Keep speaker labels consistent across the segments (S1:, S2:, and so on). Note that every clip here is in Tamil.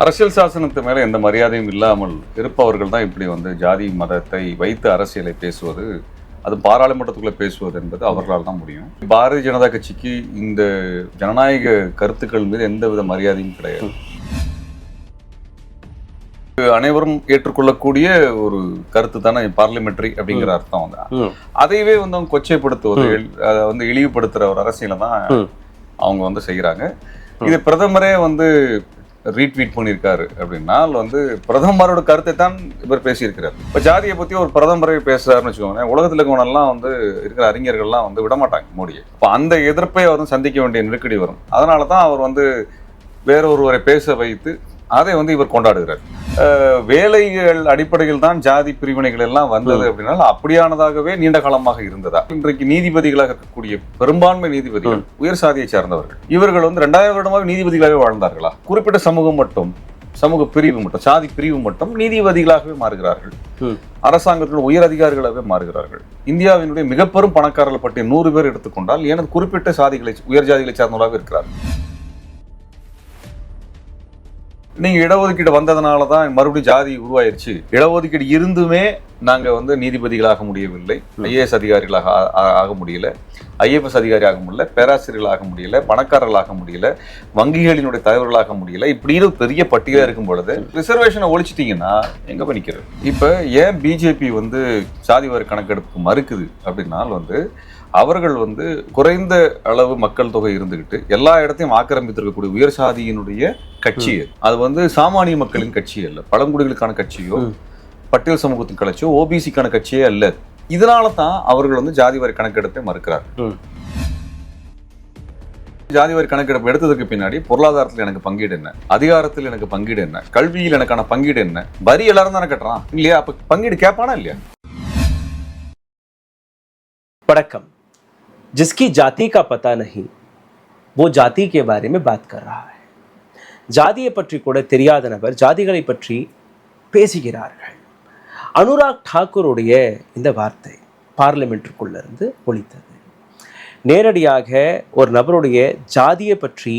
S1: அரசியல் சாசனத்து மேல எந்த மரியாதையும் இல்லாமல் இருப்பவர்கள் தான் இப்படி ஜாதி மதத்தை வைத்து அரசியலை பேசுவது, அது பாராளுமன்றத்துக்குள்ள பேசுவது என்பது அவர்களால் தான் முடியும். பாரதிய ஜனதா கட்சிக்கு இந்த ஜனநாயக கருத்துக்கள் மீது எந்தவித மரியாதையும் கிடையாது. அனைவரும் ஏற்றுக்கொள்ளக்கூடிய ஒரு கருத்து தானே பார்லிமெண்ட்ரி அப்படிங்கிற அர்த்தம் தான். அதையவே அவங்க கொச்சைப்படுத்துவது, அதை இழிவுபடுத்துற ஒரு அரசியலை தான் அவங்க செய்யறாங்க. இது பிரதமரே ரீட்வீட் பண்ணியிருக்காரு அப்படின்னா பிரதமரோட கருத்தை தான் இவர் பேசியிருக்கிறார். இப்போ ஜாதியை பற்றி ஒரு பிரதமரை பேசுறாருன்னு வச்சுக்கோங்க, உலகத்தில் இருக்கவனெல்லாம் இருக்கிற அறிஞர்கள்லாம் விடமாட்டாங்க மோடியை. இப்போ அந்த எதிர்ப்பை அவர் சந்திக்க வேண்டிய நெருக்கடி வரும். அதனால தான் அவர் வேறொருவரை பேச வைத்து அதை இவர் கொண்டாடுகிறார். வேலைகள் அடிப்படையில் தான் ஜாதி பிரிவினைகள் எல்லாம் வந்தது அப்படின்னா அப்படியானதாகவே நீண்ட காலமாக இருந்ததா? இன்றைக்கு நீதிபதிகளாக இருக்கக்கூடிய பெரும்பான்மை நீதிபதிகள் உயர் சாதியை சார்ந்தவர்கள். இவர்கள் 2000 வருடமாக நீதிபதிகளாகவே வாழ்ந்தார்களா? குறிப்பிட்ட சமூகம் மட்டும், சமூக பிரிவு மட்டும், சாதி பிரிவு மட்டும் நீதிபதிகளாகவே மாறுகிறார்கள். அரசாங்கத்தில் உயர் அதிகாரிகளாகவே மாறுகிறார்கள். இந்தியாவினுடைய மிக பெரும் பணக்காரர்கள் பற்றிய 100 பேர் எடுத்துக்கொண்டால் எனது குறிப்பிட்ட சாதிகளை, உயர் ஜாதிகளை சார்ந்தவர்களாக இருக்கிறார்கள். நீங்க இடஒதுக்கீடு வந்ததுனால தான் மறுபடியும் ஜாதி உருவாயிருச்சு. இடஒதுக்கீடு இருந்துமே நாங்க நீதிபதிகளாக முடியவில்லை, ஐஏஎஸ் அதிகாரிகளாக ஆக முடியல, ஐஎஃப்எஸ் அதிகாரி ஆக முடியல, பேராசிரியர்களாக முடியல, பணக்காரர்களாக முடியல, வங்கிகளினுடைய தலைவர்களாக முடியல. இப்படின்னு பெரிய பட்டியலா இருக்கும் பொழுது ரிசர்வேஷனை ஒழிச்சிட்டீங்கன்னா எங்க போய் நிக்கிறது? இப்ப ஏன் பிஜேபி சாதிவாரி கணக்கெடுப்பு மறுக்குது அப்படின்னா அவர்கள் குறைந்த அளவு மக்கள் தொகை இருந்துகிட்டு எல்லா இடத்தையும் ஆக்கிரமித்திருக்கக்கூடிய உயர் சாதியினுடைய கட்சி அது சாமானிய மக்களின் கட்சி அல்ல, பழங்குடிகளுக்கான கட்சியோ பட்டியல் சமூகத்தின் கட்சியோ ஓபிசிக்கான கட்சியே அல்ல. இதனால தான் அவர்கள் ஜாதிவாரி கணக்கெடுப்பை மறுக்கிறார்கள். ஜாதிவாரி கணக்கெடுப்பு எடுத்ததுக்கு பின்னாடி பொருளாதாரத்தில் எனக்கு பங்கீடு என்ன, அதிகாரத்தில் எனக்கு பங்கீடு என்ன, கல்வியில் எனக்கான பங்கீடு என்ன, வரி எல்லாரும் தானே கட்டுறான் இல்லையா? அப்ப பங்கீடு கேட்பானா இல்லையா?
S2: வணக்கம். जिसकी जाति का पता नहीं वो जाति के बारे में बात कर रहा है. ஜாதியை பற்றி கூட தெரியாத நபர் ஜாதிகளை பற்றி பேசுகிறார்கள். அனுராக் டாக்கூருடைய இந்த வார்த்தை பார்லிமெண்ட்டுக்குள்ளிருந்து ஒலித்தது. நேரடியாக ஒரு நபருடைய ஜாதியை பற்றி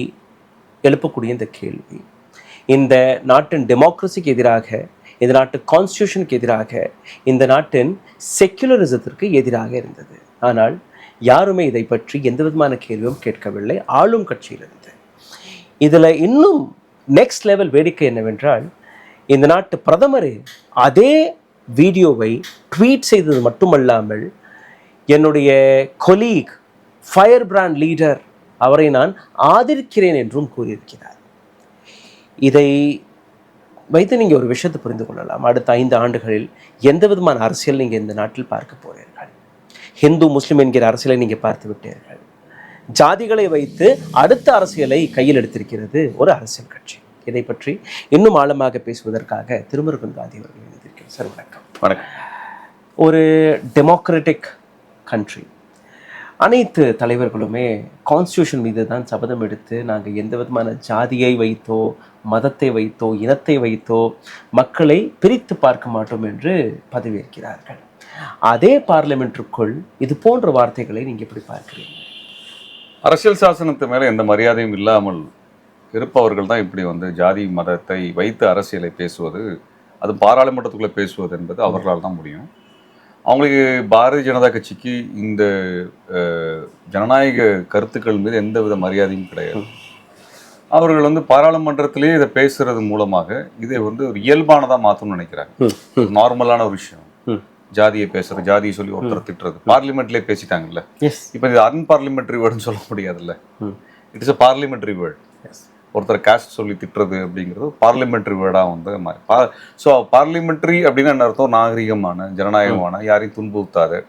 S2: எழுப்பக்கூடிய இந்த கேள்வி இந்த நாட்டின் டெமோக்ரஸிக்கு எதிராக, இந்த நாட்டு கான்ஸ்டியூஷனுக்கு எதிராக, இந்த நாட்டின் செக்குலரிசத்திற்கு எதிராக இருந்தது. ஆனால் யாருமே இதை பற்றி எந்த விதமான கேள்வியும் கேட்கவில்லை ஆளும் கட்சியிலிருந்து. இதில் இன்னும் நெக்ஸ்ட் லெவல் வேடிக்கை என்னவென்றால், இந்த நாட்டு பிரதமர் அதே வீடியோவை ட்வீட் செய்தது மட்டுமல்லாமல் என்னுடைய கொலீக், ஃபயர் பிராண்ட் லீடர், அவரை நான் ஆதரிக்கிறேன் என்றும் கூறியிருக்கிறார். இதை வைத்து நீங்கள் ஒரு விஷயத்தை புரிந்து கொள்ளலாம். அடுத்த 5 ஆண்டுகளில் எந்த விதமான அரசியல் நீங்கள் இந்த நாட்டில் பார்க்க போகிறீர்கள்? ஹிந்து முஸ்லிம் என்கிற அரசியலை நீங்கள் பார்த்து விட்டீர்கள். ஜாதிகளை வைத்து அடுத்த அரசியலை கையில் எடுத்திருக்கிறது ஒரு அரசியல் கட்சி. இதை பற்றி இன்னும் ஆழமாக பேசுவதற்காக திருமுருகன் காந்தி அவர்கள் இணைந்திருக்கிறேன். சார் வணக்கம்.
S1: வணக்கம்.
S2: ஒரு டெமோக்ராட்டிக் கண்ட்ரி, அனைத்து தலைவர்களுமே கான்ஸ்டியூஷன் மீது தான் சபதம் எடுத்து நாங்கள் எந்த விதமான ஜாதியை வைத்தோ, மதத்தை வைத்தோ, இனத்தை வைத்தோ மக்களை பிரித்து பார்க்க மாட்டோம் என்று பதவியேற்கிறார்கள். அதே பார்லிமெண்ட்டுக்குள் இது போன்ற வார்த்தைகளை நீங்க எப்படி பார்க்கிறீங்க?
S1: அரசியல் சாசனத்து மேல எந்த மரியாதையும் இல்லாமல் இருப்பவர்கள் தான் இப்படி ஜாதி மதத்தை வைத்து அரசியலை பேசுவது, அது பாராளுமன்றத்துக்குள்ள பேசுவது என்பது அவர்களால் தான் முடியும். அவங்களுக்கு பாரதிய ஜனதா கட்சிக்கு இந்த ஜனநாயக கருத்துக்கள் மீது எந்தவித மரியாதையும் கிடையாது. அவர்கள் பாராளுமன்றத்திலேயே இதை பேசுறது மூலமாக இதை ஒரு இயல்பானதா மாற்றணும்னு நினைக்கிறாங்க. நார்மலான ஒரு விஷயம் ஜாதியை பேசுறது, ஜாதியை சொல்லி ஒருத்தர் திட்டுறது பார்லிமெண்ட்லேயே பேசிட்டாங்கல்ல. இப்போ இது அன்பார்லிமெண்ட்ரி வேர்டுன்னு சொல்ல முடியாதுல்ல. It is a parliamentary word. ஒருத்தர் காஸ்ட் சொல்லி திட்டுறது அப்படிங்கிறது பார்லிமெண்ட்ரி வேர்டாக ஸோ பார்லிமெண்ட்ரி அப்படின்னு என்ன அர்த்தம்? நாகரிகமான, ஜனநாயகமான, யாரையும் துன்புறுத்தாத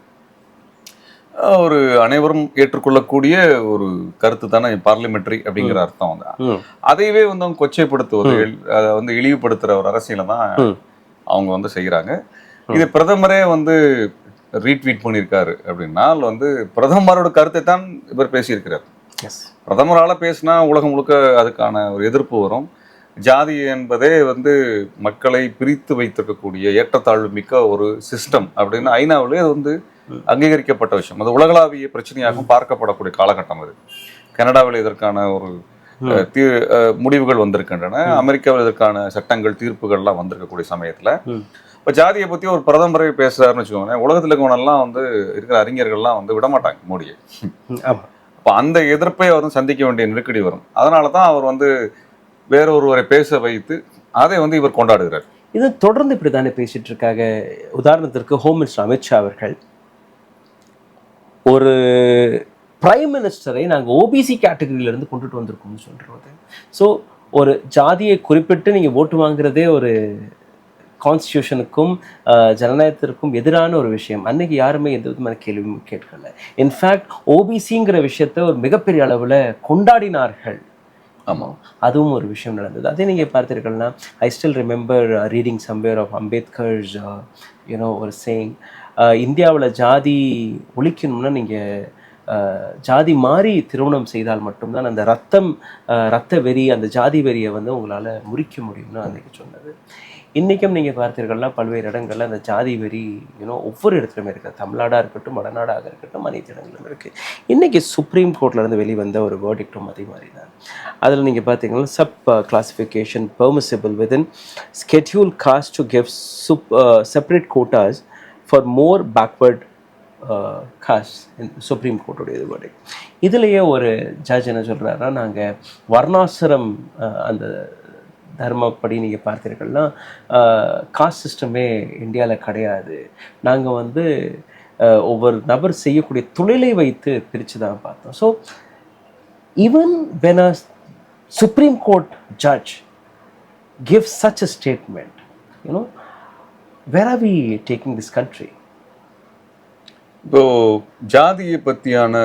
S1: ஒரு அனைவரும் ஏற்றுக்கொள்ளக்கூடிய ஒரு கருத்து தானே பார்லிமெண்ட்ரி அப்படிங்கிற அர்த்தம் அதையவே அவங்க கொச்சைப்படுத்துவது, அதை இழிவுபடுத்துற ஒரு அரசியலை தான் அவங்க செய்யறாங்க. இது பிரதமரே ரீட்வீட் பண்ணியிருக்காரு அப்படின்னா பிரதமரோட கருத்தை தான் இவர் பேசியிருக்கிறார். பிரதமரால பேசினா உலகம் முழுக்க அதுக்கான ஒரு எதிர்ப்பு வரும். ஜாதி என்பதே மக்களை பிரித்து வைத்திருக்கக்கூடிய ஏற்றத்தாழ்வு மிக்க ஒரு சிஸ்டம் அப்படின்னு ஐநாவிலே அது அங்கீகரிக்கப்பட்ட விஷயம். அது உலகளாவிய பிரச்சனையாகவும் பார்க்கப்படக்கூடிய காலகட்டம் அது. கனடாவில் இதற்கான ஒரு முடிவுகள் வந்திருக்கின்றன. அமெரிக்காவில் இதற்கான சட்டங்கள் தீர்ப்புகள்லாம் வந்திருக்கக்கூடிய சமயத்துல இப்போ ஜாதியை பத்தி ஒரு பிரதமரை பேசுறாருன்னு வச்சுக்கோங்க, உலகத்துல இருக்கவனெல்லாம் வந்து இருக்கிற அறிஞர்கள்லாம் வந்து விடமாட்டாங்க மோடியை. அப்போ அந்த எதிர்ப்பை அவர் சந்திக்க வேண்டிய நெருக்கடி வரும். அதனால தான் அவர் வந்து வேற ஒருவரை பேச வைத்து அதை வந்து இவர் கொண்டாடுகிறார்.
S2: இது தொடர்ந்து இப்படி தானே பேசிட்டு இருக்காங்க. உதாரணத்திற்கு ஹோம் மினிஸ்டர் அமித்ஷா அவர்கள் ஒரு பிரைம் மினிஸ்டரை நாங்கள் ஓபிசி கேட்டகரியிலேருந்து கொண்டுட்டு வந்திருக்கோம்னு சொல்கிறது. ஸோ ஒரு ஜாதியை குறிப்பிட்டு நீங்கள் ஓட்டு வாங்குறதே ஒரு கான்ஸ்டியூஷனுக்கும் ஜனநாயகத்திற்கும் எதிரான ஒரு விஷயம். அன்னைக்கு யாருமே எந்த விதமான கேள்வியும் கேட்கல. இன்ஃபேக்ட் ஓபிசிங்கிற விஷயத்தை ஒரு மிகப்பெரிய அளவில் கொண்டாடினார்கள்.
S1: ஆமாம்,
S2: அதுவும் ஒரு விஷயம் நடந்தது. அதே நீங்கள் பார்த்தீர்கள்னா, I still remember reading somewhere of Ambedkar's ஒரு சேயிங், இந்தியாவில் ஜாதி ஒழிக்கணும்னா நீங்கள் ஜாதி மாறி திருமணம் செய்தால் மட்டும்தான் அந்த ரத்த வெறி, அந்த ஜாதி வெறியை வந்து உங்களால் முறிக்க முடியும்னு அன்றைக்கி சொன்னது. இன்றைக்கும் நீங்கள் பார்த்தீர்கள்னா பல்வேறு இடங்களில் அந்த ஜாதி வெறி ஒவ்வொரு இடத்துலையுமே இருக்குது. தமிழ்நாடாக இருக்கட்டும், வடநாடாக இருக்கட்டும், அனைத்து இடங்களிலும் இருக்குது. இன்றைக்கி சுப்ரீம் கோர்ட்லேருந்து வெளிவந்த ஒரு வேர்டிக்டும் அதே மாதிரி தான். அதில் நீங்கள் பார்த்தீங்கன்னா sub classification permissible within schedule caste to give separate quotas for more backward caste. Supreme கோர்ட்டுடைய இது வேர்டிக். இதுலேயே ஒரு ஜட்ஜ் என்ன சொல்கிறாருன்னா, நாங்கள் வர்ணாசிரம் அந்த தர்மப்படி நீங்கள் பார்த்தீர்கள்னா காஸ்ட் சிஸ்டமே இந்தியாவில் கிடையாது. நாங்கள் வந்து ஒவ்வொரு நபர் செய்யக்கூடிய தொழிலை வைத்து பிரித்து தான் பார்த்தோம். So even when a supreme court judge gives such a statement, where are we taking this country?
S1: இப்போ ஜாதியை பற்றியான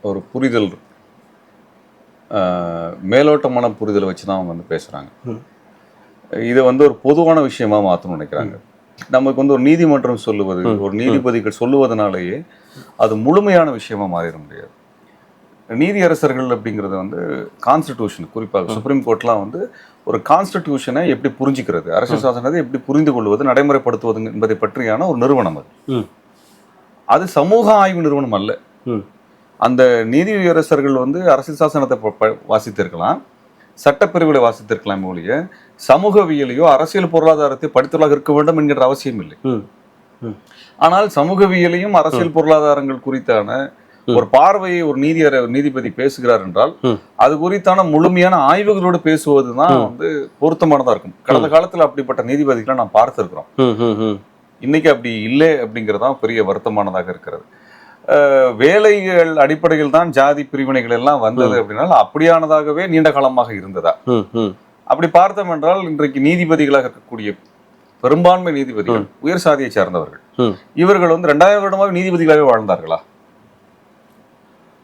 S1: ஒரு புரிதல், மேலோட்டமான புரிதலை வச்சு தான் அவங்க வந்து பேசுகிறாங்க. இதை வந்து ஒரு பொதுவான விஷயமா மாற்றணும்னு நினைக்கிறாங்க. நமக்கு வந்து ஒரு நீதிமன்றம் சொல்லுவது, ஒரு நீதிபதிகள் சொல்லுவதனாலேயே அது முழுமையான விஷயமா மாறிட முடியாது. நீதியரசர்கள் அப்படிங்கிறது வந்து கான்ஸ்டிடியூஷன், குறிப்பாக சுப்ரீம் கோர்ட்லாம் வந்து ஒரு கான்ஸ்டிடியூஷனை எப்படி புரிஞ்சுக்கிறது, அரசியல் சாசனத்தை எப்படி புரிந்து கொள்வது, நடைமுறைப்படுத்துவது என்பதை பற்றியான ஒரு நிறுவனம் அது. அது சமூக ஆய்வு நிறுவனம் அல்ல. அந்த நீதியரசர்கள் வந்து அரசியல் சாசனத்தை வாசித்திருக்கலாம், சட்டப்பிரிவுகளை வாசித்திருக்கலாம் ஒழிய சமூகவியலையோ அரசியல் பொருளாதாரத்தை படித்தவர்களாக இருக்க வேண்டும் என்கிற அவசியம் இல்லை. ஆனால் சமூகவியலையும் அரசியல் பொருளாதாரங்கள் குறித்தான ஒரு பார்வையை ஒரு நீதிபதி பேசுகிறார் என்றால் அது குறித்தான முழுமையான ஆய்வுகளோடு பேசுவதுதான் வந்து பொருத்தமானதா இருக்கும். கடந்த காலத்துல அப்படிப்பட்ட நீதிபதிகளை நாம் பார்த்திருக்கிறோம். இன்னைக்கு அப்படி இல்லை அப்படிங்கிறதான் பெரிய வருத்தமானதாக இருக்கிறது. வேலைகள் அடிப்படையில் தான் ஜாதி பிரிவினைகள் எல்லாம் வந்தது அப்படின்னா அப்படியானதாகவே நீண்ட காலமாக இருந்ததா? அப்படி பார்த்தோம் என்றால் இன்றைக்கு நீதிபதிகளாக இருக்கக்கூடிய பெரும்பான்மை நீதிபதிகள் உயர் சாதியை சார்ந்தவர்கள். இவர்கள் வந்து 2000 வருடமாக நீதிபதிகளாகவே வாழ்ந்தார்களா?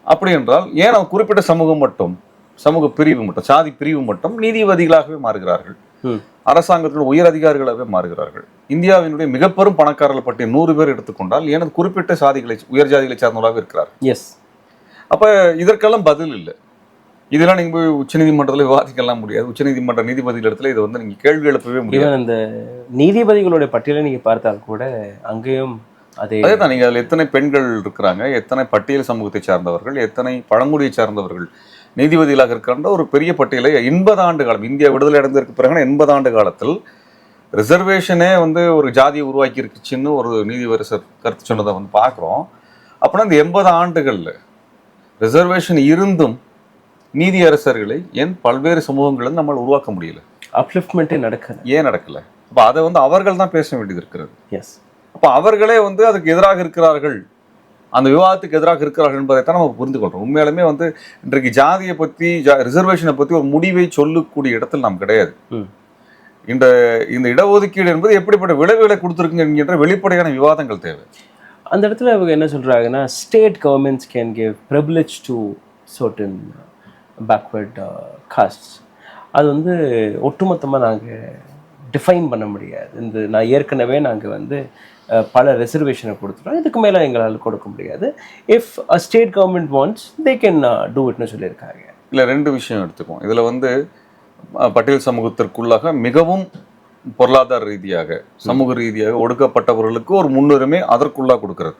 S1: அப்படி என்றால் ஏன் குறிப்பிட்ட சமூகம் மட்டும், சமூக பிரிவு மட்டும், சாதி பிரிவு மட்டும் நீதிபதிகளாகவே மாறுகிறார்கள், அரசாங்கத்தினுடைய உயர் அதிகாரிகளாகவே மாறுகிறார்கள்? இந்தியாவினுடைய மிக பெரும் பணக்காரர்கள் பற்றிய 100 பேர் எடுத்துக்கொண்டால் ஏன் குறிப்பிட்ட சாதிகளை, உயர் ஜாதிகளை சார்ந்தவர்களாக இருக்கிறார்கள். அப்ப இதற்கெல்லாம் பதில் இல்லை. இதெல்லாம் நீங்க போய் உச்சநீதிமன்றத்தில் விவாதிக்கலாம் முடியாது. உச்சநீதிமன்ற நீதிபதிகள் இடத்துல இதை வந்து நீங்க கேள்வி எழுப்பவே முடியாது.
S2: அந்த நீதிபதிகளுடைய பட்டியலை நீங்க பார்த்தால் கூட அங்கேயும்
S1: அதேதான். நீங்க அதுல எத்தனை பெண்கள் இருக்கிறாங்க, எத்தனை பட்டியல் சமூகத்தை சார்ந்தவர்கள், எத்தனை பழங்குடியை சார்ந்தவர்கள் நீதிபதிகளாக இருக்கின்ற ஒரு பெரிய பட்டியலை 80 ஆண்டு காலம், இந்தியா விடுதலை அடைந்ததற்கு பிறகு 80 ஆண்டு காலத்தில் ரிசர்வேஷனே வந்து ஒரு ஜாதியை உருவாக்கி இருக்குச்சுன்னு ஒரு நீதிபதி கருத்து சொன்னதை வந்து பார்க்குறோம். அப்படின்னா இந்த 80 ஆண்டுகளில் ரிசர்வேஷன் இருந்தும் நீதியரசர்களை ஏன் பல்வேறு சமூகங்களில் நம்மளால் உருவாக்க முடியல?
S2: அப்லிஃப்ட்மெண்ட்டே நடக்கல.
S1: ஏன் நடக்கல? அப்போ அதை வந்து அவர்கள் தான் பேச வேண்டியது இருக்கிறது.
S2: எஸ்.
S1: அப்போ அவர்களே வந்து அதுக்கு எதிராக இருக்கிறார்கள், அந்த விவாதத்துக்கு எதிராக இருக்கிறார்கள் என்பதைத்தான் நம்ம புரிந்து கொள்றோம். உண்மையாலுமே வந்து இன்றைக்கு ஜாதியை பற்றி, ரிசர்வேஷனை பற்றி ஒரு முடிவை சொல்லக்கூடிய இடத்தில் நாம் கிடையாது. இந்த இடஒதுக்கீடு என்பது எப்படிப்பட்ட விளைவுகளை கொடுத்துருக்குங்க என்கின்ற வெளிப்படையான விவாதங்கள் தேவை.
S2: அந்த இடத்துல அவங்க என்ன சொல்றாங்கன்னா, state governments can give privilege to certain backward castes. அது வந்து ஒட்டுமொத்தமாக நாங்கள் டிஃபைன் பண்ண முடியாது. நான் ஏற்கனவே நாங்கள் வந்து பல ரெசர்வேஷனை கொடுத்துட்டோம், இதுக்கு மேலே எங்களால் கொடுக்க முடியாது. If a state government wants they can do இட்னு சொல்லியிருக்காங்க.
S1: இல்லை, 2 விஷயம் எடுத்துக்குவோம். இதில் வந்து பட்டியல் சமூகத்திற்குள்ளாக மிகவும் பொருளாதார ரீதியாக, சமூக ரீதியாக ஒடுக்கப்பட்டவர்களுக்கு ஒரு முன்னுரிமை அதற்குள்ளாக கொடுக்கிறது.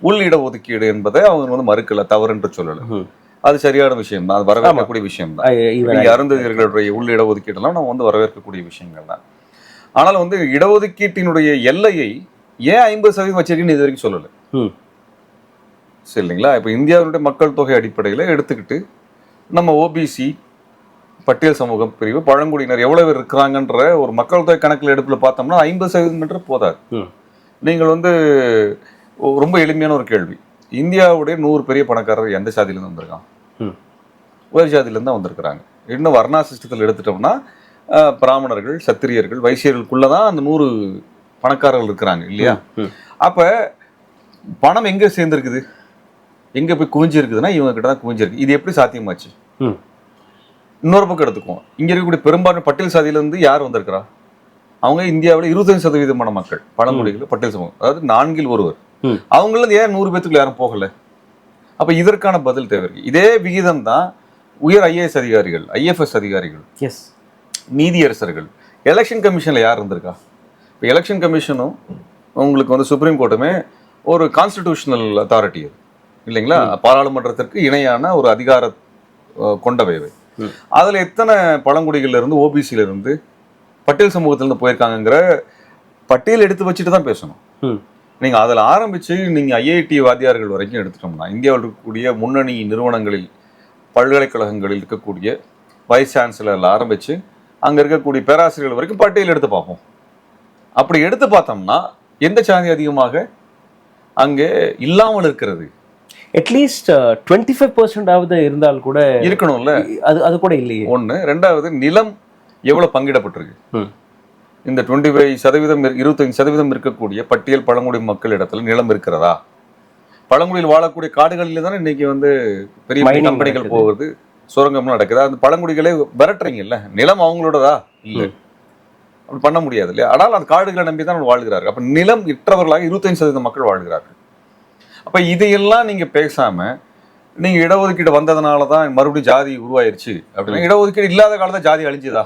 S1: உள் இடஒதுக்கீடு என்பதை அவங்க வந்து மறுக்கல, தவறு என்று சொல்லலை. அது சரியான விஷயம் தான், அது வரவேற்கக்கூடிய விஷயம் தான். இங்க அருந்ததியர்களுடைய உள் இடஒதுக்கீடெல்லாம் நம்ம வந்து வரவேற்கக்கூடிய விஷயங்கள் தான். ஆனால் வந்து இடஒதுக்கீட்டினுடைய எல்லையை ஏன் 50% வச்சிருக்கீங்கன்னு இது வரைக்கும் சொல்லலை. சரி இல்லைங்களா? இப்போ இந்தியாவினுடைய மக்கள் தொகை அடிப்படையில் எடுத்துக்கிட்டு நம்ம ஓபிசி, பட்டியல் சமூகம் பிரிவு, பழங்குடியினர் எவ்வளவு பேர் இருக்கிறாங்கன்ற ஒரு மக்கள் தொகை கணக்கில் எடுப்பில் பார்த்தோம்னா 50% போதாது. நீங்கள் வந்து ரொம்ப எளிமையான ஒரு கேள்வி, இந்தியாவுடைய 100 பெரிய பணக்காரர் எந்த சாதியிலேருந்து வந்திருக்கான்? உயர் ஜாதியிலேருந்து தான் வந்திருக்கிறாங்க. இன்னும் வர்ணா சிஸ்டத்தில் எடுத்துட்டோம்னா பிராமணர்கள், சத்திரியர்கள், வைசியர்களுக்குள்ள தான் அந்த 100 பணக்காரர்கள் இருக்கிறாங்க இல்லையா? அப்ப பணம் எங்க சேர்ந்துருக்குது, எங்க போய் குவிஞ்சு இருக்குதுன்னா இவங்க கிட்ட தான் குவிஞ்சிருக்கு. இது எப்படி சாத்தியமாச்சு? இன்னொரு பக்கம் எடுத்துக்குவோம், இங்க இருக்கக்கூடிய பெரும்பான்மை பட்டியல் சாதியில இருந்து யார் வந்திருக்கிறா? அவங்க இந்தியாவில் 25% மக்கள் பழங்குடிகள், பட்டியல் சமூகம், அதாவது 4 ஒருவர். அவங்கள ஏன் 100 பேத்துக்குள்ள யாரும் போகல? அப்ப இதற்கான பதில் தேவை இருக்கு. இதே விகிதம் தான் உயர் ஐஏஎஸ் அதிகாரிகள், ஐஎஃப்எஸ் அதிகாரிகள், நீதியரசர்கள், எலெக்ஷன் கமிஷன்ல யார் இருந்திருக்கா? இப்போ எலெக்ஷன் கமிஷனும் உங்களுக்கு வந்து சுப்ரீம் கோர்ட்டுமே ஒரு கான்ஸ்டிடியூஷனல் அத்தாரிட்டி அது இல்லைங்களா? பாராளுமன்றத்திற்கு இணையான ஒரு அதிகார கொண்டவைவை. அதுல எத்தனை பழங்குடிகள்ல இருந்து, ஓபிசியில இருந்து, பட்டியல் சமூகத்திலிருந்து போயிருக்காங்கிற பட்டியல் எடுத்து வச்சுட்டு தான் பேசணும். நீங்க அதில் ஆரம்பிச்சு நீங்க ஐஐடி வாத்தியார்கள் வரைக்கும் எடுத்துட்டோம்னா, இந்தியாவில் இருக்கக்கூடிய முன்னணி நிறுவனங்களில், பல்கலைக்கழகங்களில் இருக்கக்கூடிய வைஸ் சான்சலர்ல ஆரம்பிச்சு அங்க இருக்கக்கூடிய பேராசிரியர்கள் வரைக்கும் பட்டியல் எடுத்து பார்ப்போம். அப்படி எடுத்து பார்த்தோம்னா எந்த சாதி அதிகமாக அங்கே இல்லாமல் இருக்கிறது?
S2: அட்லீஸ்ட் 25% இருந்தால் கூட
S1: இருக்கணும்ல.
S2: அது கூட இல்லையே.
S1: ஒண்ணு. ரெண்டாவது, நிலம் எவ்வளவு பங்கிடப்பட்டிருக்கு? இந்த 25%, 25% இருக்கக்கூடிய பட்டியல் பழங்குடி மக்கள் இடத்துல நிலம் இருக்கிறதா? பழங்குடியில் வாழக்கூடிய காடுகளில் தானே இன்னைக்கு வந்து பெரிய கம்பெனிகள் போகுது, சுரங்கம் நடக்குது. அந்த பழங்குடிகளே விரட்டுறீங்கல்ல, நிலம் அவங்களோடதா? இல்லை, அப்படி பண்ண முடியாது இல்லையா? ஆனால் அந்த காடுகளை நம்பி தான் வாழ்கிறார்கள். அப்ப நிலம் இற்றவர்களாக 25% மக்கள் வாழ்கிறார்கள். அப்ப இதையெல்லாம் நீங்க பேசாம நீங்க இடஒதுக்கீடு வந்ததுனாலதான் மறுபடியும் ஜாதி உருவாயிருச்சு அப்படின்னா, இடஒதுக்கீடு இல்லாத காலத்துல ஜாதி அழிஞ்சுதா?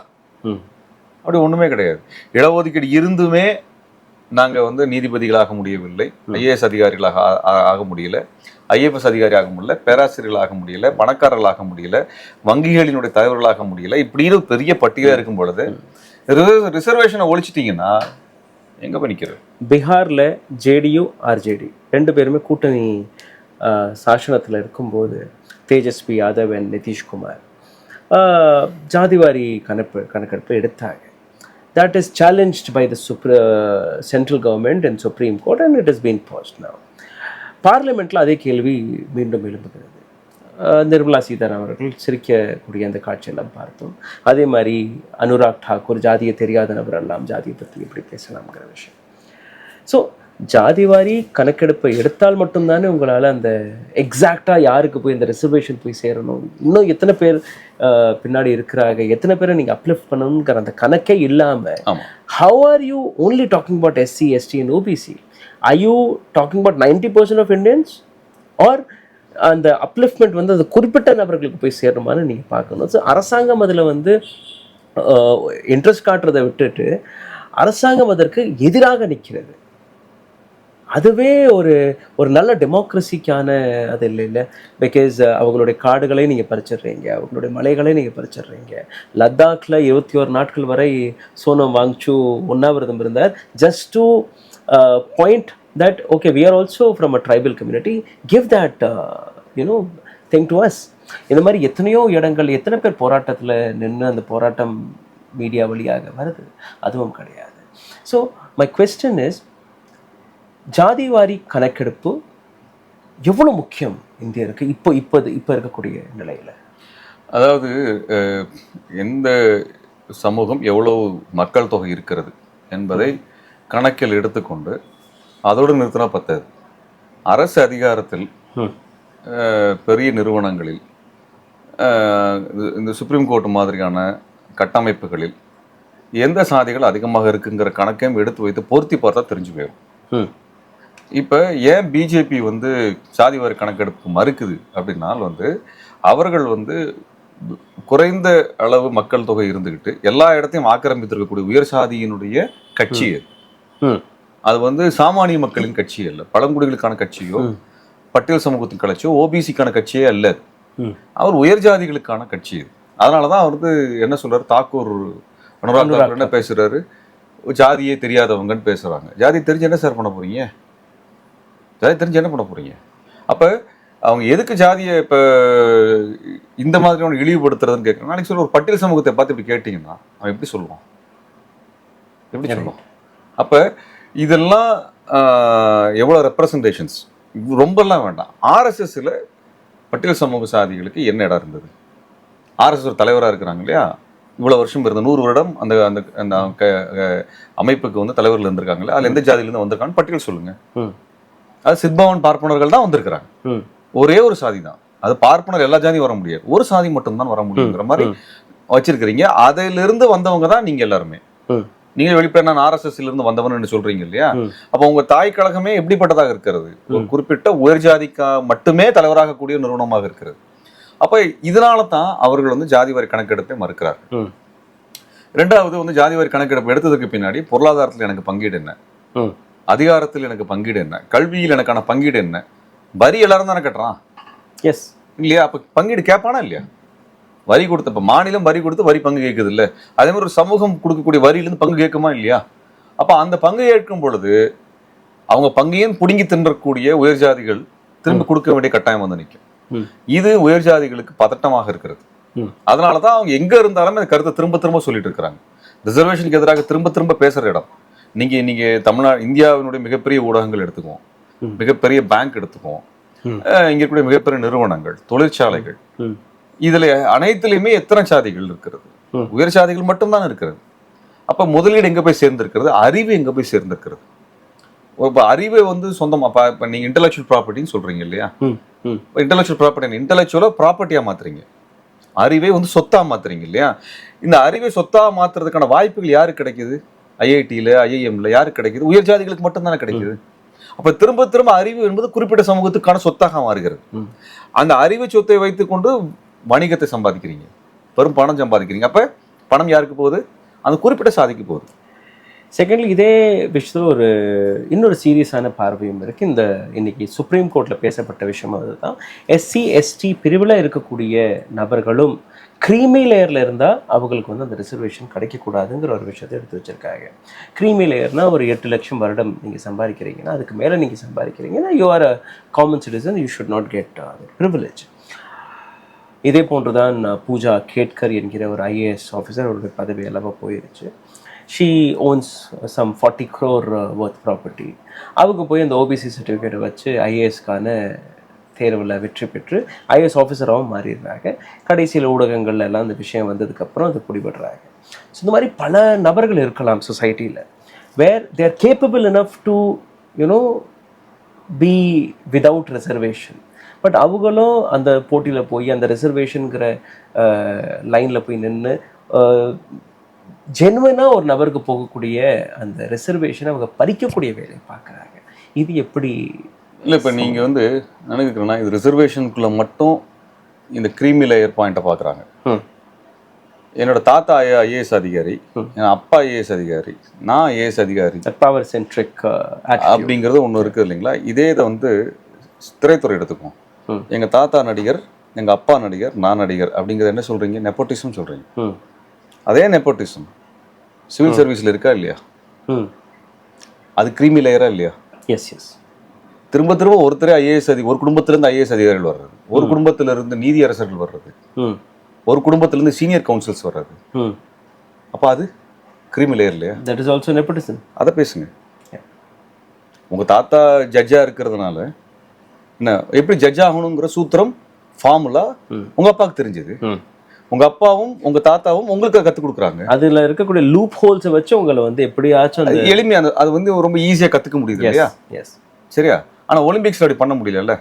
S1: அப்படி ஒண்ணுமே கிடையாது. இடஒதுக்கீடு இருந்துமே நாங்க வந்து நீதிபதிகளாக முடியவில்லை, ஐஏஎஸ் அதிகாரிகளாக ஆக முடியல, ஐஎஃப்எஸ் அதிகாரி ஆக முடியல, பேராசிரியர்களாக முடியல, பணக்காரர்களாக முடியல, வங்கிகளினுடைய தலைவர்களாக முடியல. இப்படின்னு பெரிய பட்டியலா இருக்கும் பொழுது ரிசர்வேஷனை ஒழிச்சிட்டீங்கன்னா எங்க போய் நிக்கிறது?
S2: பீகார்ல ஜேடியு, ஆர்ஜேடி 2 பேருமே கூட்டணி சாசனத்தில் இருக்கும்போது தேஜஸ்வி யாதவ் அண்ட் நிதிஷ்குமார் ஜாதிவாரி கணக்கெடுப்பு எடுத்தாங்க. That is challenged by the central government and Supreme Court, and it has been paused now. பார்லிமெண்ட்டில் அதே கேள்வி மீண்டும் எழுப்புகிறது. நிர்மலா சீதாராமன் அவர்கள் சிரிக்கக்கூடிய அந்த காட்சியெல்லாம் பார்த்தோம். அதே மாதிரி அனுராக் தாக்கூர், ஜாதியை தெரியாத நபரெல்லாம் ஜாதியை பற்றி எப்படி பேசலாம்ங்கிற விஷயம். ஸோ ஜாதிவாரி கணக்கெடுப்பை எடுத்தால் மட்டும்தானே உங்களால் அந்த எக்ஸாக்டாக யாருக்கு போய் இந்த ரிசர்வேஷன் போய் சேரணும், இன்னும் எத்தனை பேர் பின்னாடி இருக்கிறாங்க, எத்தனை பேரை நீங்கள் அப்லிஃப்ட் பண்ணணுங்கிற அந்த கணக்கே இல்லாமல் how are you only talking about SC, ST and OBC? Are you talking about 90% of Indians? Or அந்த அப்லிஃப்ட்மெண்ட் வந்து அந்த குறிப்பிட்ட நபர்களுக்கு போய் சேரணுமான்னு நீங்கள் பார்க்கணும். ஸோ அரசாங்கம் அதில் வந்து இன்ட்ரெஸ்ட் காட்டுறதை விட்டுட்டு அரசாங்கம் அதற்கு எதிராக நிற்கிறது. அதுவே ஒரு நல்ல டெமோக்ரஸிக்கான அது இல்லை. பிகாஸ் அவங்களுடைய காடுகளை நீங்கள் பறிச்சிடுறீங்க, அவங்களுடைய மலைகளை நீங்கள் பறிச்சிடுறீங்க. லத்தாக்கில் 21 நாட்கள் வரை சோனம் வாங்சூ உண்ணாவிரதம் இருந்தார், just to point that okay we are also from a tribal community, give that thing to us. இந்த மாதிரி எத்தனையோ இடங்கள், எத்தனை பேர் போராட்டத்தில் நின்று அந்த போராட்டம் மீடியா வழியாக வருது, அதுவும் கிடையாது. ஸோ மை கொஸ்டின் இஸ், ஜாதிவாரி கணக்கெடுப்பு எவ்வளவு முக்கியம் இந்தியருக்கு இப்போ இருக்கக்கூடிய நிலையில்?
S1: அதாவது எந்த சமூகம் எவ்வளவு மக்கள் தொகை இருக்கிறது என்பதை கணக்கில் எடுத்துக்கொண்டு அதோடு நிறுத்தினா பத்தாது. அரசு அதிகாரத்தில், பெரிய நிறுவனங்களில், இந்த சுப்ரீம் கோர்ட் மாதிரியான கட்டமைப்புகளில் எந்த சாதிகள் அதிகமாக இருக்குங்கிற கணக்கையும் எடுத்து வைத்து பொருத்தி பார்த்தா தெரிஞ்சு போயிடும். இப்போ ஏன் பிஜேபி வந்து சாதிவாரி கணக்கெடுப்பு மறுக்குது அப்படின்னால் வந்து அவர்கள் வந்து குறைந்த அளவு மக்கள் தொகை இருந்துக்கிட்டு எல்லா இடத்தையும் ஆக்கிரமித்திருக்கக்கூடிய உயர் சாதியினுடைய கட்சி அது வந்து சாமானிய மக்களின் கட்சி அல்ல, பழங்குடிகளுக்கான கட்சியோ பட்டியல் சமூகத்தின் கட்சியோ ஓபிசிக்கான கட்சியே அல்ல. அவர் உயர் ஜாதிகளுக்கான கட்சி இது. அதனாலதான் அவர் வந்து என்ன சொல்றாரு, தாக்கூர் அனுராக் தாக்கூர் என்ன பேசுறாரு, ஜாதியே தெரியாதவங்கன்னு பேசுறாங்க. ஜாதி தெரிஞ்சு என்ன சார் பண்ண போறீங்க? ஜாதி தெரிஞ்சு என்ன பண்ண போறீங்க? அப்ப அவங்க எதுக்கு ஜாதியை இப்ப இந்த மாதிரியான இழிவுபடுத்துறதுன்னு கேட்கறேன். நாளைக்கு சொல்ல ஒரு பட்டியல் சமூகத்தை பார்த்து இப்படி கேட்டீங்கன்னா அவன் எப்படி சொல்லுவான்? எப்படி சொல்லுவான்? அப்ப இதெல்லாம் எவ்வளவு ரெப்ரசன்டேஷன்ஸ் ரொம்பலாம் வேண்டாம். ஆர்எஸ்எஸ்ல பட்டியல் சமூக சாதிகளுக்கு என்ன இடம் இருந்தது? ஆர்எஸ்எஸ் ஒரு தலைவராக இருக்கிறாங்க இல்லையா, இவ்வளவு வருஷம் இருந்த 100 வருடம் அந்த அந்த அந்த அமைப்புக்கு வந்து தலைவர்கள் இருந்திருக்காங்களே, அதுல எந்த ஜாதியிலிருந்து வந்திருக்காங்க பட்டியல் சொல்லுங்க. அது சித்பவன் பார்ப்பனர்கள் தான் வந்திருக்கிறாங்க. ஒரே ஒரு சாதி தான். அது பார்ப்பனர் எல்லா ஜாதியும் வர முடியாது, ஒரு சாதி மட்டும்தான் வர முடியுங்கிற மாதிரி வச்சிருக்கிறீங்க. அதிலிருந்து வந்தவங்க தான் நீங்க எல்லாருமே. நீங்க வெளிப்பட நான் ஆர்எஸ்எஸ்ல இருந்து வந்தவன் சொல்றீங்க இல்லையா? அப்ப உங்க தாய் கழகமே எப்படிப்பட்டதாக இருக்கிறது? ஒரு குறிப்பிட்ட உயர் ஜாதிக்கா மட்டுமே தலைவராக கூடிய நிறுவனமாக இருக்கிறது. அப்ப இதனால தான் அவர்கள் வந்து ஜாதி வாரி கணக்கெடுப்பை மறுக்கிறார். இரண்டாவது வந்து ஜாதி வாரி கணக்கெடுப்பு எடுத்ததுக்கு பின்னாடி பொருளாதாரத்தில் எனக்கு பங்கீடு என்ன, அதிகாரத்தில் எனக்கு பங்கீடு என்ன, கல்வியில் எனக்கான பங்கீடு என்ன, வரி எல்லாரும் தானே கட்டுறான் இல்லையா? அப்ப பங்கீடு கேட்பானா இல்லையா? வரி கொடுத்த இப்ப மாநிலம் வரி கொடுத்து வரி பங்கு கேட்குது இல்ல, அதே மாதிரி ஒரு சமூகம் கொடுக்கக்கூடிய வரியிலிருந்து பங்கு கேட்குமா இல்லையா? அப்ப அந்த பங்கு கேட்கும் பொழுது அவங்க பங்கையும் புடுங்கி தின்றக்கூடிய உயர் ஜாதிகள் திரும்ப கொடுக்க வேண்டிய கட்டாயம் வந்து நிற்கும். இது உயர் ஜாதிகளுக்கு பதட்டமாக இருக்கிறது. அதனாலதான் அவங்க எங்க இருந்தாலும் அந்த கருத்தை திரும்ப திரும்ப சொல்லிட்டு இருக்கிறாங்க. ரிசர்வேஷனுக்கு எதிராக திரும்ப திரும்ப பேசுற இடம். நீங்க தமிழ்நாடு இந்தியாவினுடைய மிகப்பெரிய ஊடகங்கள் எடுத்துக்குவோம், மிகப்பெரிய பேங்க் எடுத்துக்குவோம், இங்க இருக்கக்கூடிய மிகப்பெரிய நிறுவனங்கள், தொழிற்சாலைகள், இதுல அனைத்துலயுமே எத்தனை சாதிகள் இருக்கிறது? உயர் சாதிகள் மட்டும்தான் இருக்கிறது. அப்ப முதலீடு எங்க போய் சேர்ந்திருக்கிறது? அறிவு எங்க போய் சேர்ந்திருக்கிறது? இப்ப அறிவை வந்து சொந்தமா இப்ப நீங்க இன்டெலெக்சுவல் ப்ராப்பர்ட்டின்னு சொல்றீங்க இல்லையா? இன்டெலெக்சுவல் ப்ராப்பர்ட்டி இன்டெலெக்சுவலா ப்ராப்பர்ட்டியா மாத்துறீங்க, அறிவை வந்து சொத்தா மாத்துறீங்க இல்லையா? இந்த அறிவை சொத்தா மாத்துறதுக்கான வாய்ப்புகள் யாருக்கு கிடைக்குது? ஐஐடியில ஐஐஎம்ல யாருக்கு கிடைக்குது? உயர் ஜாதிகளுக்கு மட்டும்தானே கிடைக்குது. அப்ப திரும்ப திரும்ப அறிவு என்பது குறிப்பிட்ட சமூகத்துக்கான சொத்தாக மாறுகிறது. அந்த அறிவு சொத்தை வைத்துக்கொண்டு வணிகத்தை சம்பாதிக்கிறீங்க, பெரும் பணம் சம்பாதிக்கிறீங்க. அப்ப பணம் யாருக்கு போகுது? அந்த குறிப்பிட்ட சாதிக்கு போகுது.
S2: செகண்ட்லி இதே விஷயத்தில் இன்னொரு சீரியஸான பார்வையும் இருக்கு. இந்த இன்னைக்கு சுப்ரீம் கோர்ட்ல பேசப்பட்ட விஷயம் அதுதான், எஸ்சி எஸ்டி பிரிவில் இருக்கக்கூடிய நபர்களும் க்ரீமி லேயர்ல இருந்தால் அவங்களுக்கு வந்து அந்த ரிசர்வேஷன் கிடைக்கக்கூடாதுங்கிற ஒரு விஷயத்தை எடுத்து வச்சிருக்காங்க. க்ரீமி லேயர்னா ஒரு 8 லட்சம் வருடம் நீங்கள் சம்பாதிக்கிறீங்கன்னா, அதுக்கு மேலே நீங்கள் சம்பாதிக்கிறீங்கன்னா you are a common citizen, you should not get privilege. இதே போன்றுதான் பூஜா கேட்கர் என்கிற ஒரு ஐஏஎஸ் ஆஃபீஸர், அவருடைய பதவி எல்லாமே போயிருச்சு. She owns some 40 crore worth property. அவங்க போய் அந்த ஓபிசி சர்டிஃபிகேட்டை வச்சு ஐஏஎஸ்க்கான தேர்வில் வெற்றி பெற்று ஐஏஎஸ் ஆஃபீஸராகவும் மாறிடுறாங்க. கடைசியில் ஊடகங்கள்ல எல்லாம் அந்த விஷயம் வந்ததுக்கப்புறம் அதை பிடிபடுறாங்க. ஸோ இந்த மாதிரி பல நபர்கள் இருக்கலாம் சொசைட்டியில், where they are capable enough to you know be without reservation. But அவங்களும் அந்த போட்டியில் போய் அந்த ரிசர்வேஷனுங்கிற லைனில் போய் நின்று ஜென்வனாக ஒரு நபருக்கு போகக்கூடிய அந்த ரிசர்வேஷனை அவங்க பறிக்கக்கூடிய வேலையை பார்க்குறாங்க. இது எப்படி?
S1: இல்லை, இப்போ நீங்கள் வந்து நினைக்கிறேன்னா இது ரிசர்வேஷனுக்குள்ளே மட்டும் இந்த க்ரீமி லேயர் பாயிண்ட்டை பார்க்குறாங்க. என்னோட தாத்தா ஐஏஎஸ் அதிகாரி, என் அப்பா ஐஏஎஸ் அதிகாரி, நான் ஐஏஎஸ் அதிகாரி,
S2: பவர் சென்ட்ரிக்
S1: அப்படிங்கிறது ஒன்று இருக்குது இல்லைங்களா? இதே இதை வந்து திரைத்துறை எடுத்துக்குவோம். எங்கள் தாத்தா நடிகர், எங்கள் அப்பா நடிகர், நான் நடிகர் அப்படிங்கிறது என்ன சொல்கிறீங்க? நெப்போட்டிசம் சொல்கிறீங்க. அதே நெப்போட்டிசம் சிவில் சர்வீஸில் இருக்கா இல்லையா? அது க்ரீமி லேயரா இல்லையா?
S2: Yes yes.
S1: திரும்ப திரும்ப ஒருத்தரே ஐஏஎஸ் ஒரு குடும்பத்திலிருந்து ஐஏஎஸ் அதிகாரிகள் வர்றது, ஒரு குடும்பத்திலிருந்து நீதி அரசர்கள் வர்றது, ஒரு குடும்பத்திலிருந்து சீனியர் கவுன்சில்ஸ் வர்றது. அப்போ அது க்ரீமி லேயர் இல்லையா?
S2: That is also nepotism. அதை
S1: பேசுங்க. உங்கள் தாத்தா ஜட்ஜாக இருக்கிறதுனால என்ன எப்படி ஜட்ஜ் ஆகணுங்கிற சூத்திரம் ஃபார்முலா உங்கள் அப்பாவுக்கு தெரிஞ்சது. உங்க அப்பாவும் உங்க தாத்தாவும் உங்களுக்கு கற்றுக் கொடுக்குறாங்க.
S2: அதுல இருக்கக்கூடிய லூப் ஹோல்ஸை வச்சு உங்களை வந்து எப்படியாச்சும்
S1: எளிமையா அது வந்து ரொம்ப ஈஸியாக கற்றுக்க முடியுது இல்லையா? சரியா? ஆனால் ஒலிம்பிக்ஸில் அப்படி பண்ண முடியல.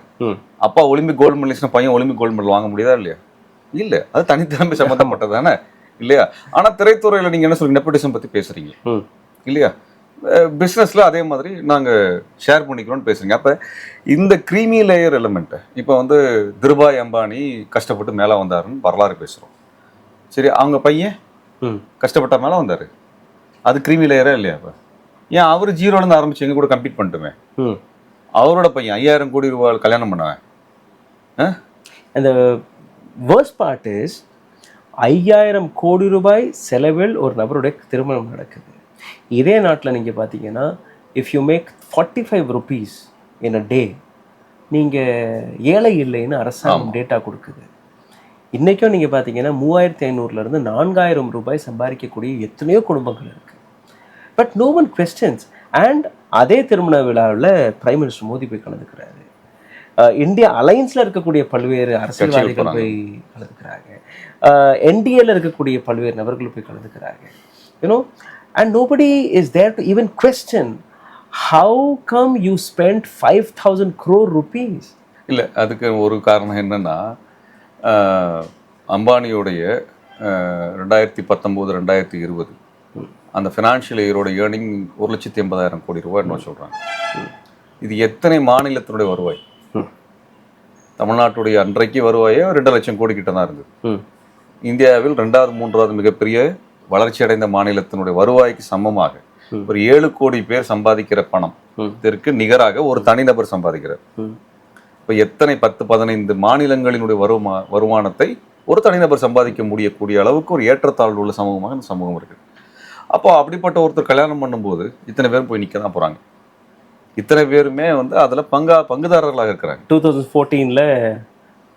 S1: அப்பா ஒலிம்பிக் கோல்டு மெடலிஸ்ட்னா பையன் ஒலிம்பிக் கோல்டு மெடல் வாங்க முடியாதா இல்லையா? இல்லை, அது தனித்திறமை சம்மந்தப்பட்டது தானே இல்லையா? ஆனால் திரைத்துறையில் நீங்கள் என்ன சொல்றீங்க? நெப்போட்டிசம் பற்றி பேசுறீங்க இல்லையா? பிஸ்னஸில் அதே மாதிரி நாங்கள் ஷேர் பண்ணிக்கிறோம்னு பேசுறீங்க. அப்போ இந்த க்ரீமி லேயர் எலிமெண்ட்டை இப்போ வந்து திருபாய் அம்பானி கஷ்டப்பட்டு மேலே வந்தாருன்னு வரலாறு பேசுகிறோம். சரி, அவங்க பையன் கஷ்டப்பட்ட மேலே வந்தார், அது க்ரீமி லேயரா இல்லையா? இப்போ ஏன் அவர் ஜீரோலேருந்து ஆரம்பிச்சு எங்க கூட கம்ப்ளீட் பண்ணிட்டுமே? அவரோட பையன் 5000 கோடி ரூபாய் கல்யாணம் பண்ணுவேன்.
S2: அந்த worst part is 5000 கோடி ரூபாய் செலவில் ஒரு நபருடைய திருமணம் நடக்குது. இதே நாட்டில் நீங்கள் பார்த்தீங்கன்னா if you make 45 rupees in a day, நீங்கள் ஏழை இல்லைன்னு அரசாங்கம் டேட்டா கொடுக்குது. இன்றைக்கும் நீங்கள் பார்த்தீங்கன்னா 3500 4000 ரூபாய் சம்பாதிக்கக்கூடிய எத்தனையோ குடும்பங்கள் இருக்குது. But no one questions. And அதே திருமண விழாவில் பிரைம் மினிஸ்டர் மோடி போய் கலந்துக்கிறாரு. இந்தியா அலைன்ஸில் இருக்கக்கூடிய பல்வேறு அரசியல்வாதிகள் போய் கலந்துக்கிறாங்க. என்டிஏல இருக்கக்கூடிய பல்வேறு நபர்கள் போய் கலந்துக்கிறாங்க. You know, and nobody is there to even question how come you spend 5000 crore rupees.
S1: இல்லை, அதுக்கு ஒரு காரணம் என்னன்னா, அம்பானியோடைய 2019 2020 அந்த ஃபினான்ஷியல் இயரோட ஏர்னிங் 1,80,000 கோடி ரூபாய் என்ன சொல்கிறாங்க. இது எத்தனை மாநிலத்தினுடைய வருவாய்? தமிழ்நாட்டுடைய அன்றைக்கு வருவாயே 2 லட்சம் கோடி கிட்ட தான் இருந்தது. இந்தியாவில் 2வது 3வது மிகப்பெரிய வளர்ச்சி அடைந்த மாநிலத்தினுடைய வருவாய்க்கு சமமாக ஒரு 7 கோடி பேர் சம்பாதிக்கிற பணம் இதற்கு நிகராக ஒரு தனிநபர் சம்பாதிக்கிறார். இப்போ எத்தனை 10-15 மாநிலங்களினுடைய வருமானத்தை ஒரு தனிநபர் சம்பாதிக்க முடியக்கூடிய அளவுக்கு ஒரு ஏற்றத்தாழ்வு உள்ள சமூகமாக இந்த சமூகம் இருக்குது. அப்போ அப்படிப்பட்ட ஒருத்தர் கல்யாணம் பண்ணும்போது இத்தனை பேரும் போய் நிற்க தான் போகிறாங்க. இத்தனை பேருமே வந்து அதில் பங்குதாரர்களாக இருக்கிறாங்க.
S2: 2014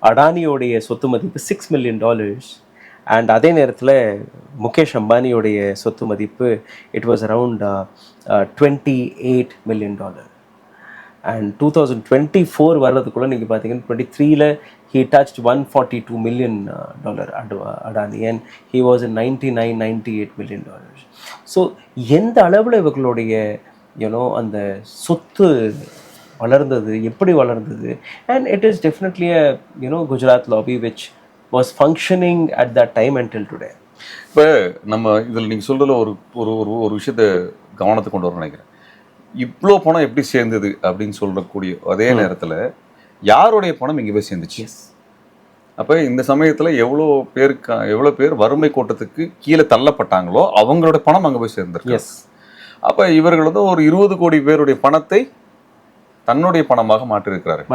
S2: அடானியோடைய சொத்து மதிப்பு $6 million. அண்ட் அதே நேரத்தில் முகேஷ் அம்பானியோடைய சொத்து மதிப்பு it was around $28 million. And 2024 வர்றதுக்குள்ளே நீங்கள் பார்த்தீங்கன்னா 23 he touched $142 million Adani, and he was in 98 million. So எந்த அளவில் இவர்களுடைய அந்த சொத்து வளர்ந்தது, எப்படி வளர்ந்தது. And it is definitely Gujarat lobby which was functioning at that time until today.
S1: இப்போ நம்ம இதில் நீங்கள் சொல்கிறதுல ஒரு ஒரு ஒரு விஷயத்தை கவனத்தை கொண்டு வர நினைக்கிறேன். இவ்வளோ பணம் எப்படி சேர்ந்தது அப்படின்னு சொல்லக்கூடிய அதே நேரத்தில் யாருடைய பணம் இங்கே போய் சேர்ந்துச்சு? அப்போ இந்த சமயத்தில் எவ்வளோ பேர் வறுமை கோட்டத்துக்கு கீழே தள்ளப்பட்டாங்களோ அவங்களோட பணம் அங்கே போய் சேர்ந்துருக்கு. அப்போ இவர்கள் வந்து ஒரு 20 கோடி பேருடைய பணத்தை தன்னுடைய பணமாக மாற்றிருக்கிறார்கள்.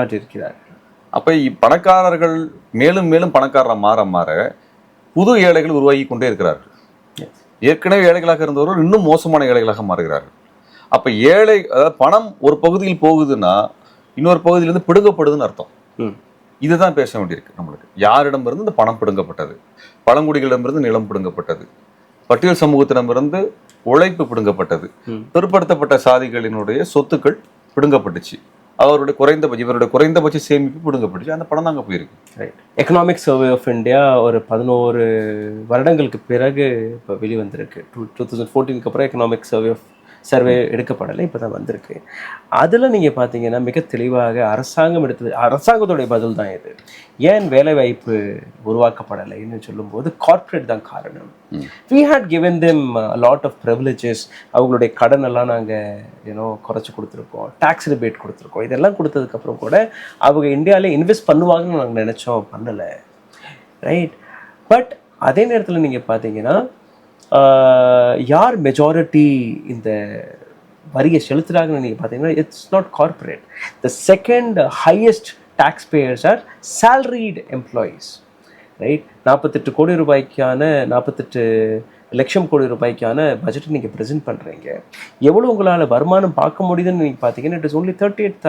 S1: அப்போ பணக்காரர்கள் மேலும் மேலும் பணக்காரராக மாற மாற புது ஏழைகள் உருவாகி கொண்டே இருக்கிறார்கள். ஏற்கனவே ஏழைகளாக இருந்தவர்கள் இன்னும் மோசமான ஏழைகளாக மாறுகிறார்கள். அப்போ அதாவது பணம் ஒரு பகுதியில் போகுதுன்னா இன்னொரு பகுதியிலிருந்து பிடுங்கப்படுதுன்னு அர்த்தம். இதுதான் பேச வேண்டியிருக்கு நம்மளுக்கு. யாரிடமிருந்து இந்த பணம் பிடுங்கப்பட்டது? பழங்குடிகளிடமிருந்து நிலம் பிடுங்கப்பட்டது, பட்டியல் சமூகத்திடமிருந்து உழைப்பு பிடுங்கப்பட்டது, பிற்படுத்தப்பட்ட சாதிகளினுடைய சொத்துக்கள் பிடுங்கப்பட்டுச்சு, இவருடைய குறைந்தபட்ச சேமிப்பு பிடுங்கப்பட்டுச்சு. அந்த பணம் தாங்க போயிருக்கு.
S2: Right. Economic survey of India ஒரு 11 வருடங்களுக்கு பிறகு இப்போ வெளிவந்திருக்கு. 2014 அப்புறம் எக்கனாமிக் சர்வே எடுக்கப்படலை, இப்போ தான் வந்திருக்கு. அதில் நீங்கள் பார்த்தீங்கன்னா மிக தெளிவாக அரசாங்கத்துடைய பதில் தான் இது. ஏன் வேலைவாய்ப்பு உருவாக்கப்படலைன்னு சொல்லும்போது கார்ப்பரேட் தான் காரணம். we had given them a lot of privileges. அவங்களுடைய கடன் எல்லாம் நாங்கள் குறைச்சி கொடுத்துருக்கோம், டேக்ஸ் ரிபேட் கொடுத்துருக்கோம். இதெல்லாம் கொடுத்ததுக்கப்புறம் கூட அவங்க இந்தியாவிலே இன்வெஸ்ட் பண்ணுவாங்கன்னு நாங்கள் நினச்சோம், பண்ணலை. ரைட். பட் அதே நேரத்தில் நீங்கள் பார்த்தீங்கன்னா யார் மெஜாரிட்டி இந்த வரியை செலுத்துகிறாங்கன்னு நீங்கள் பார்த்தீங்கன்னா it's not corporate. The second highest tax payers are salaried employees. Right. 48 லட்சம் கோடி ரூபாய்க்கான பட்ஜெட்டை நீங்கள் ப்ரெசென்ட் பண்ணுறீங்க. எவ்வளோ உங்களால் வருமானம் பார்க்க முடியுதுன்னு நீங்கள் பார்த்தீங்கன்னா it is only 38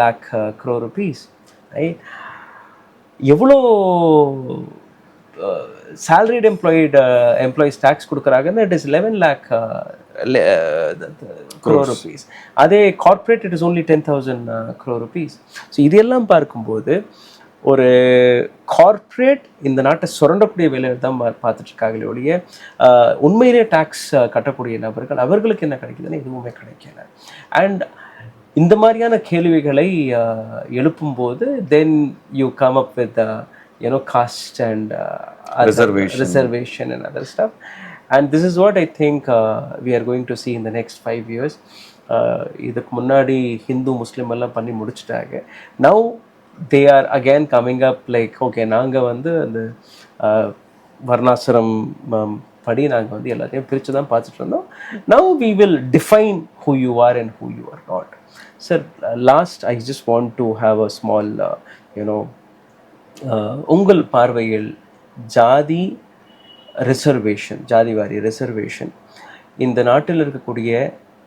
S2: lakh crore rupees. Right. எவ்வளோ salaried employees டேக்ஸ் கொடுக்குறாங்கன்னா it is 11 lakh crore rupees. அதே corporate it is only 10,000 crore rupees. So இதெல்லாம் பார்க்கும்போது ஒரு கார்ப்பரேட் இந்த நாட்டை சுரண்டக்கூடிய வேலையை தான் பார்த்துட்டு இருக்காங்களே ஒழிய உண்மையிலே டேக்ஸ் கட்டக்கூடிய நபர்கள் அவர்களுக்கு என்ன கிடைக்குதுன்னு எதுவுமே கிடைக்கல. அண்ட் இந்த மாதிரியான கேள்விகளை எழுப்பும்போது then you come up with caste and reservation and other stuff. And this is what I think we are going to see in the next 5 years. இதுக்கு முன்னாடி ஹிந்து முஸ்லீம் எல்லாம் பண்ணி முடிச்சுட்டாங்க. Now they are again coming up like okay நாங்கள் வந்து அந்த வர்ணாசிரம் படி நாங்கள் வந்து எல்லாத்தையும் பிரித்து தான் பார்த்துட்டு இருந்தோம். Now we will define who you are and who you are not. Sir, last I just want to have a small உங்கள் பார்வையில் ஜாதி ரிசர்வேஷன், ஜாதிவாரி ரிசர்வேஷன் இந்த நாட்டில் இருக்கக்கூடிய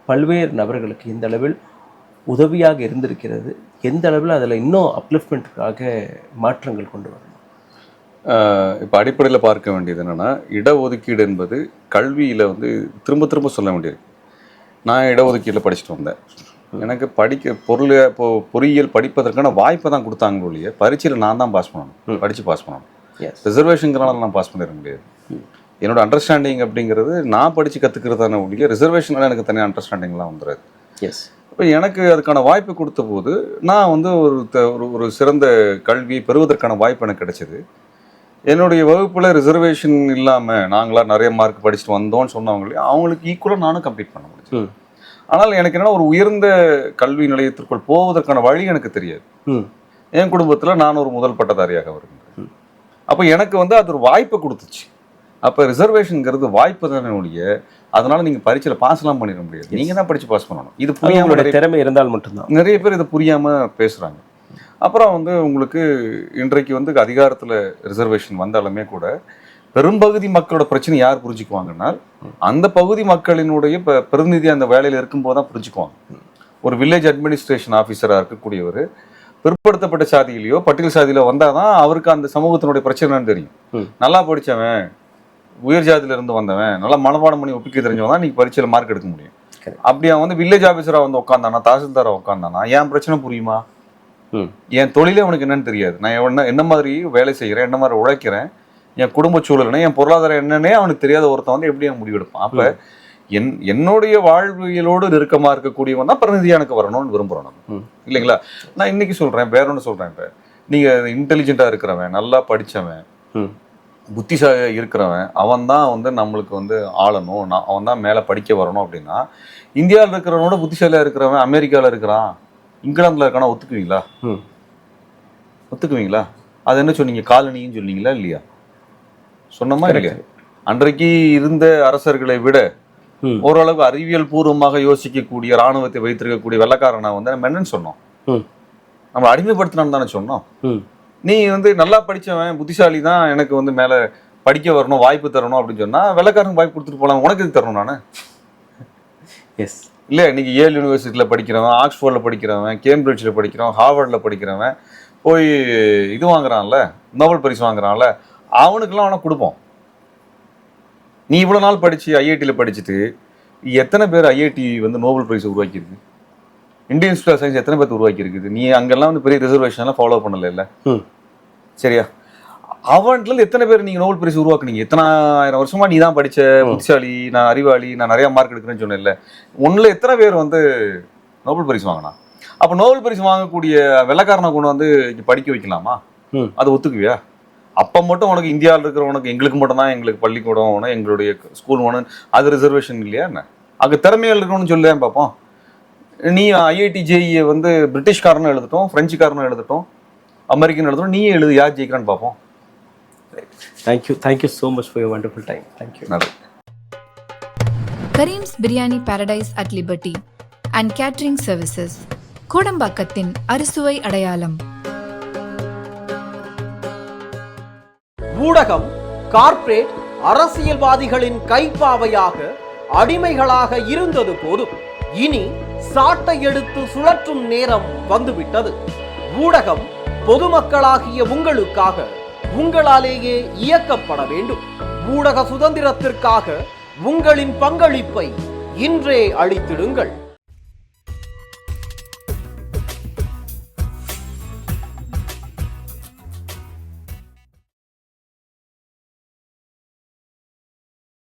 S2: பல்வேறு நபர்களுக்கு எந்த அளவில் உதவியாக இருந்திருக்கிறது, எந்த அளவில் அதில் இன்னும் அப்லிஃப்ட்மெண்ட்டுக்காக மாற்றங்கள் கொண்டு வரணும்?
S1: இப்போ அடிப்படையில் பார்க்க வேண்டியது என்னென்னா, இடஒதுக்கீடு என்பது கல்வியில் வந்து திரும்ப திரும்ப சொல்ல வேண்டியிருக்கு. நான் இடஒதுக்கீட்டில் படிச்சுட்டு வந்தேன். எனக்கு பொறியியல் படிப்பதற்கான வாய்ப்பை தான் கொடுத்தாங்க ஒழிய பரீட்சையில் நான் தான் பாஸ் பண்ணணும், படித்து பாஸ் பண்ணணும். ரிசர்வேஷனுங்கிறனால நான் பாஸ் பண்ணிட முடியாது. என்னோட அண்டர்ஸ்டாண்டிங் அப்படிங்கிறது நான் படித்து கற்றுக்கிறதான ஒழிய ரிசர்வேஷனால் எனக்கு தனியாக அண்டர்ஸ்டாண்டிங்லாம் வந்துடாது. இப்போ எனக்கு அதுக்கான வாய்ப்பு கொடுத்த போது நான் வந்து ஒரு சிறந்த கல்வியை பெறுவதற்கான வாய்ப்பு எனக்கு கிடைச்சிது. என்னுடைய வகுப்பில் ரிசர்வேஷன் இல்லாமல் நாங்களாம் நிறைய மார்க் படிச்சுட்டு வந்தோம்னு சொன்னவங்களே அவங்களுக்கு ஈக்குவலாக நானும் கம்ப்ளீட் பண்ண முடியும். ஆனால் எனக்கு என்னென்னா, ஒரு உயர்ந்த கல்வி நிலையத்திற்குள் போவதற்கான வழி எனக்கு தெரியாது. என் குடும்பத்தில் நான் ஒரு முதல் பட்டதாரியாக வருகிறேன். அப்போ எனக்கு வந்து அது ஒரு வாய்ப்பை கொடுத்துச்சு. அப்போ ரிசர்வேஷனுங்கிறது வாய்ப்பு தானே ஒழிய அதனால நீங்கள் பரீட்சையில் பாஸ்லாம் பண்ணிட முடியாது. நீங்கள் தான் படித்து பாஸ் பண்ணணும். இது புரியாமல்
S2: திறமை இருந்தால் மட்டும்தான்.
S1: நிறைய பேர் இதை புரியாமல் பேசுகிறாங்க. அப்புறம் வந்து உங்களுக்கு இன்றைக்கு வந்து அதிகாரத்தில் ரிசர்வேஷன் வந்தாலுமே கூட பெரும்பகுதி மக்களோட பிரச்சனை யார் புரிஞ்சுக்குவாங்கன்னா, அந்த பகுதி மக்களினுடைய பிரதிநிதி அந்த வேலையில் இருக்கும்போது தான் புரிஞ்சுக்குவாங்க. ஒரு வில்லேஜ் அட்மினிஸ்ட்ரேஷன் ஆஃபீஸராக இருக்கக்கூடியவர் பிற்படுத்தப்பட்ட சாதியிலையோ பட்டியல் சாதியிலோ வந்தால் தான் அவருக்கு அந்த சமூகத்தினுடைய பிரச்சனைன்னு தெரியும். நல்லா படித்தவன், உயர் ஜாதியிலிருந்து வந்தவன், நல்லா மனப்பாடம் பண்ணி ஒப்பிக்க தெரிஞ்சவன் தான் இன்னைக்கு பரீட்சையில் மார்க் எடுக்க முடியும். அப்படி அவன் வந்து வில்லேஜ் ஆஃபீஸராக வந்து உட்காந்தானா, தாசில்தாராக உட்காந்தானா, என் பிரச்சனை புரியுமா? என் தொழிலே அவனுக்கு என்னன்னு தெரியாது. நான் என்ன மாதிரி வேலை செய்கிறேன், என்ன மாதிரி உழைக்கிறேன், என் குடும்ப சூழல்னே, என் பொருளாதாரம் என்னன்னே அவனுக்கு தெரியாத ஒருத்தன் வந்து எப்படி அவன் முடிவெடுப்பான்? அப்போ என்னுடைய வாழ்வியலோடு நெருக்கமாக இருக்கக்கூடியவன் தான் பிரதிநிதியாக எனக்கு வரணும்னு விரும்புகிறோம் நம்ம, இல்லைங்களா? நான் இன்னைக்கு சொல்கிறேன், வேற ஒன்று சொல்கிறேன். இப்போ நீங்கள் இன்டெலிஜென்ட்டாக இருக்கிறவன், நல்லா படித்தவன், புத்திசாலியாக இருக்கிறவன், அவன் தான் வந்து நம்மளுக்கு வந்து ஆளணும், அவன் தான் மேலே படிக்க வரணும் அப்படின்னா, இந்தியாவில் இருக்கிறவனோட புத்திசாலியாக இருக்கிறவன் அமெரிக்காவில் இருக்கிறான், இங்கிலாந்தில் இருக்கானா ஒத்துக்குவீங்களா? ஒத்துக்குவீங்களா? அது என்ன சொன்னீங்க, காலனின்னு சொன்னீங்களா இல்லையா? சொன்னமா இல்லையா? அன்றைக்கு இருந்த அரசர்களை விட ஓரளவு அறிவியல் பூர்வமாக யோசிக்கக்கூடிய இராணுவத்தை வைத்திருக்கக்கூடிய வெள்ளக்காரனை வந்து நம்ம என்னன்னு சொன்னோம்? நம்ம அடிமைப்படுத்தினான்னு தானே சொன்னோம். நீ வந்து நல்லா படித்தவன், புத்திசாலி தான், எனக்கு வந்து மேலே படிக்க வரணும், வாய்ப்பு தரணும் அப்படின்னு சொன்னால் வெள்ளக்காரனுக்கு வாய்ப்பு கொடுத்துட்டு போகலாம். உனக்கு இது தரணும் நான்? எஸ் இல்லை. இன்னைக்கு ஏல் யூனிவர்சிட்டியில் படிக்கிறவன், ஆக்ஸ்ஃபோர்டில் படிக்கிறவன், கேம்பிரிட்ஜில் படிக்கிறவன், ஹார்வர்டில் படிக்கிறவன் போய் இது வாங்குறான்ல, நோபல் பரிசு வாங்குறான்ல, அவனுக்கெல்லாம் அவனை கொடுப்போம். நீ இவ்வளோ நாள் படித்து ஐஐடியில் படிச்சுட்டு எத்தனை பேர் ஐஐடி வந்து நோபல் பரிசு உருவாக்கியிருக்கு? இந்தியன் இன்ஸ்டியூட் ஆஃப் சயின்ஸ் எத்தனை பேர் உருவாக்கி இருக்குது? நீ அங்கெல்லாம் வந்து பெரிய ரிசர்வேஷன்லாம் ஃபாலோ பண்ணல இல்லை, சரியா? அவன்ல எத்தனை பேர் நீங்க நோபல் பரிசு உருவாக்குனீங்க? எத்தனை ஆயிரம் வருஷமா நீ தான் படிச்ச புத்திசாலி, நான் அறிவாளி, நான் நிறைய மார்க் எடுக்கிறேன்னு சொன்னேன்ல, ஒன்னுல எத்தனை பேர் வந்து நோபல் பரிசு வாங்கினா? அப்ப நோபல் பரிசு வாங்கக்கூடிய வெள்ளக்காரனை கொண்டு வந்து படிக்க வைக்கலாமா? அது ஒத்துக்குவியா? அப்ப மட்டும் உனக்கு இந்தியாவில் இருக்கிறவனுக்கு எங்களுக்கு மட்டும் தான் எங்களுக்கு பள்ளிக்கூடம் வேணும், எங்களுடைய ஸ்கூல் வேணும், அது ரிசர்வேஷன் இல்லையா என்ன? அங்கே திறமையாக இருக்கணும்னு சொல்லுவேன் பார்ப்போம். நீ ஐஐடி ஜேஇயை வந்து பிரிட்டிஷ்காரனும் எழுதட்டும், பிரெஞ்சுக்காரனும் எழுதட்டும், அமெரிக்கன் எழுதட்டும், நீயே எழுது, யார் ஜெயிக்கிறான்னு பார்ப்போம்.
S2: Thank you so much for your wonderful time. Thank you.
S3: Kareem's Biryani Paradise at Liberty and Catering Services. கோடம்பாக்கத்தின் அறுசுவை அடையாளம்.
S4: ஊடகம் கார்ப்பரேட் அரசியல்வாதிகளின் கைப்பாவையாக அடிமைகளாக இருந்தது போதும், இனி சாட்டை எடுத்து சுழற்றும் நேரம் வந்துவிட்டது. ஊடகம் பொதுமக்களாகிய உங்களுக்காக, உங்களாலேயே இயக்கப்பட வேண்டும். ஊடக சுதந்திரத்திற்காக உங்களின் பங்களிப்பை இன்றே அளித்திடுங்கள்.